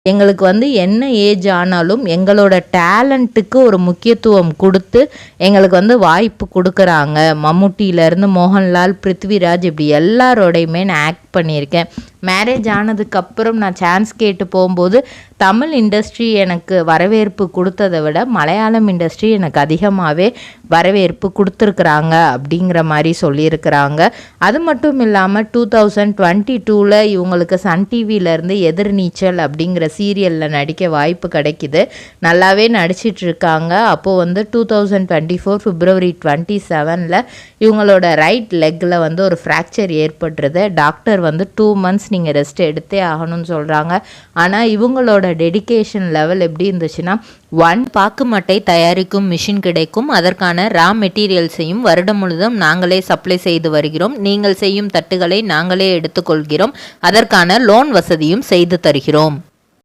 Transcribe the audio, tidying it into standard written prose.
எங்களுக்கு வந்து என்ன ஏஜ் ஆனாலும் எங்களோட டேலண்ட்டுக்கு ஒரு முக்கியத்துவம் கொடுத்து எங்களுக்கு வந்து வாய்ப்பு கொடுக்குறாங்க. மம்முட்டியிலேருந்து மோகன்லால், பிருத்விராஜ் இப்படி எல்லாரோடையுமே நான் ஆக்ட் பண்ணியிருக்கேன். மேரேஜ் ஆனதுக்கப்புறம் நான் சான்ஸ் கேட்டு போகும்போது தமிழ் இண்டஸ்ட்ரி எனக்கு வரவேற்பு கொடுத்ததை விட மலையாளம் இண்டஸ்ட்ரி எனக்கு அதிகமாகவே வரவேற்பு கொடுத்துருக்குறாங்க அப்படிங்கிற மாதிரி சொல்லியிருக்கிறாங்க. அது மட்டும் இல்லாமல் 2022 இவங்களுக்கு சன் டிவியிலேருந்து எதிர்நீச்சல் அப்படிங்கிற சீரியலில் நடிக்க வாய்ப்பு கிடைக்கிது. நல்லாவே நடிச்சிட்ருக்காங்க. அப்போது வந்து 2024 February 27 இவங்களோட ரைட் லெக்கில் வந்து ஒரு ஃப்ராக்சர் ஏற்பட்டுருது. டாக்டர் வந்து 2 months நீங்கள் ரெஸ்ட் எடுத்தே ஆகணும்னு சொல்கிறாங்க. ஆனால் இவங்களோட டெடிகேஷன் லெவல் எப்படி இருந்துச்சுன்னா, பாக்கு மட்டை தயாரிக்கும் மிஷின் கிடைக்கும். அதற்கான ரா மெட்டீரியல்ஸையும் வருடம் முழுதும் நாங்களே சப்ளை செய்து வருகிறோம். நீங்கள் செய்யும் தட்டுகளை நாங்களே எடுத்துக்கொள்கிறோம். அதற்கான லோன் வசதியும் செய்து தருகிறோம்.